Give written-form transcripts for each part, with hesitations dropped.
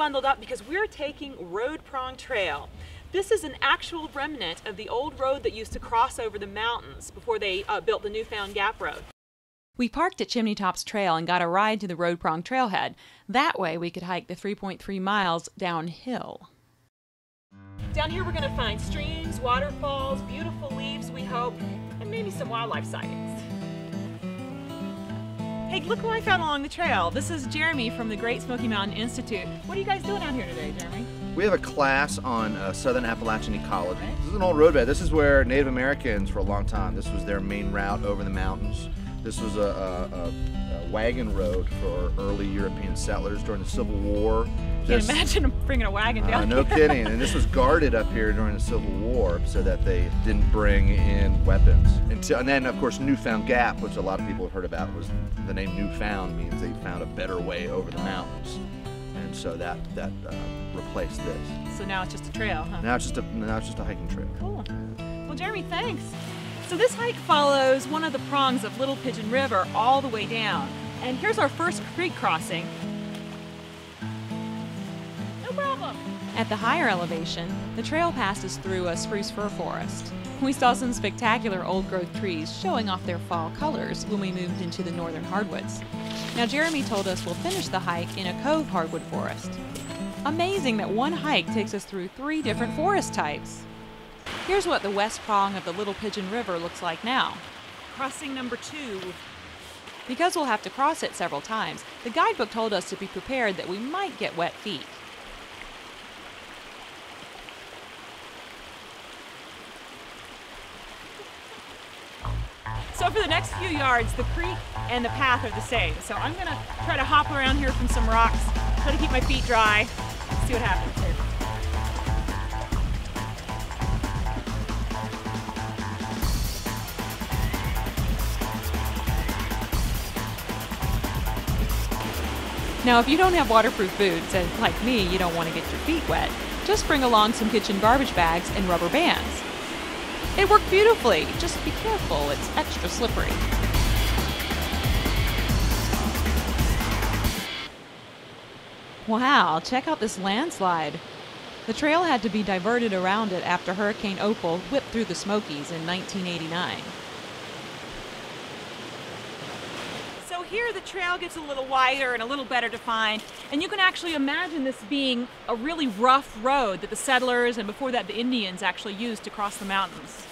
bundled up because we're taking Road Prong Trail. This is an actual remnant of the old road that used to cross over the mountains before they built the Newfound Gap Road. We parked at Chimney Tops Trail and got a ride to the Road Prong Trailhead. That way we could hike the 3.3 miles downhill. Down here we're going to find streams, waterfalls, beautiful leaves, we hope, and maybe some wildlife sightings. Hey, look who I found along the trail. This is Jeremy from the Great Smoky Mountain Institute. What are you guys doing out here today, Jeremy? We have a class on Southern Appalachian ecology. This is an old roadbed. This is where Native Americans, for a long time, this was their main route over the mountains. This was a wagon road for early European settlers during the Civil War. Can't imagine them bringing a wagon down No here. kidding. And this was guarded up here during the Civil War so that they didn't bring in weapons. And then, of course, Newfound Gap, which a lot of people have heard about, was the name Newfound means they found a better way over the mountains. And so that replaced this. So now it's just a trail, huh? Now it's just a hiking trail. Cool. Well, Jeremy, thanks. So this hike follows one of the prongs of Little Pigeon River all the way down. And here's our first creek crossing. No problem. At the higher elevation, the trail passes through a spruce fir forest. We saw some spectacular old-growth trees showing off their fall colors when we moved into the northern hardwoods. Now Jeremy told us we'll finish the hike in a cove hardwood forest. Amazing that one hike takes us through 3 different forest types. Here's what the west prong of the Little Pigeon River looks like now. Crossing number 2. Because we'll have to cross it several times, the guidebook told us to be prepared that we might get wet feet. So for the next few yards, the creek and the path are the same. So I'm gonna try to hop around here from some rocks, try to keep my feet dry, see what happens here. Now, if you don't have waterproof boots, and like me, you don't want to get your feet wet, just bring along some kitchen garbage bags and rubber bands. It worked beautifully. Just be careful, it's extra slippery. Wow, check out this landslide. The trail had to be diverted around it after Hurricane Opal whipped through the Smokies in 1989. So here the trail gets a little wider and a little better defined, and you can actually imagine this being a really rough road that the settlers and before that the Indians actually used to cross the mountains.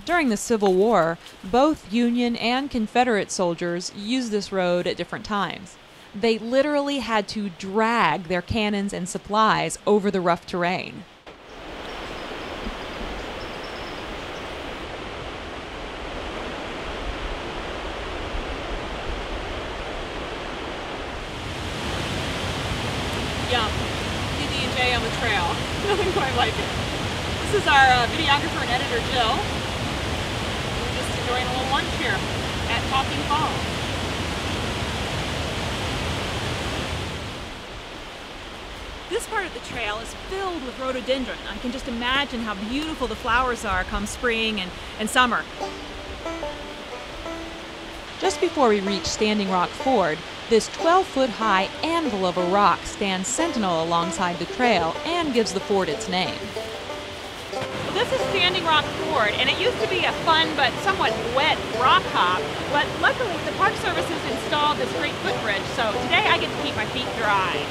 During the Civil War, both Union and Confederate soldiers used this road at different times. They literally had to drag their cannons and supplies over the rough terrain. Yum. PB&J on the trail. Nothing quite like it. This is our videographer and editor, Jill. We're just enjoying a little lunch here at Talking Falls. This part of the trail is filled with rhododendron. I can just imagine how beautiful the flowers are come spring and summer. Just before we reach Standing Rock Ford, this 12-foot-high anvil of a rock stands sentinel alongside the trail and gives the ford its name. Well, this is Standing Rock Ford, and it used to be a fun but somewhat wet rock hop, but luckily the Park Service has installed this great footbridge, so today I get to keep my feet dry.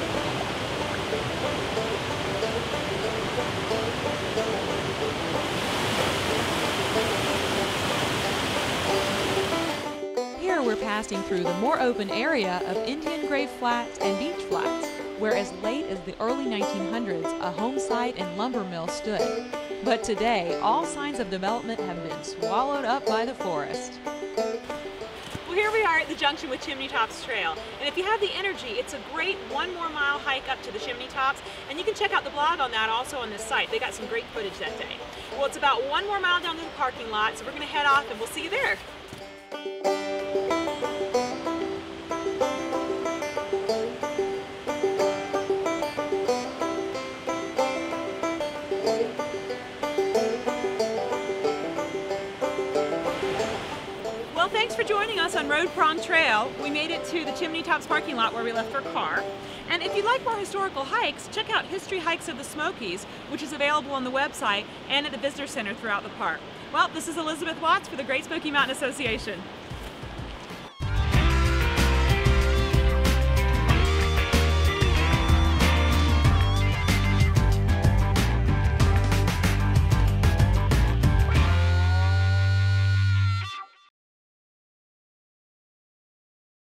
Here we're passing through the more open area of Indian Grave Flats and Beach Flats, where as late as the early 1900s a home site and lumber mill stood. But today, all signs of development have been swallowed up by the forest. Well, here we are at the junction with Chimney Tops Trail, and if you have the energy, it's a great 1 more mile hike up to the Chimney Tops, and you can check out the blog on that also on this site. They got some great footage that day. Well, it's about 1 more mile down to the parking lot, so we're going to head off and we'll see you there. Thanks thanks for joining us on Road Prong Trail. We made it to the Chimney Tops parking lot where we left our car. And if you'd like more historical hikes, check out History Hikes of the Smokies, which is available on the website and at the visitor center throughout the park. Well, this is Elizabeth Watts for the Great Smoky Mountain Association.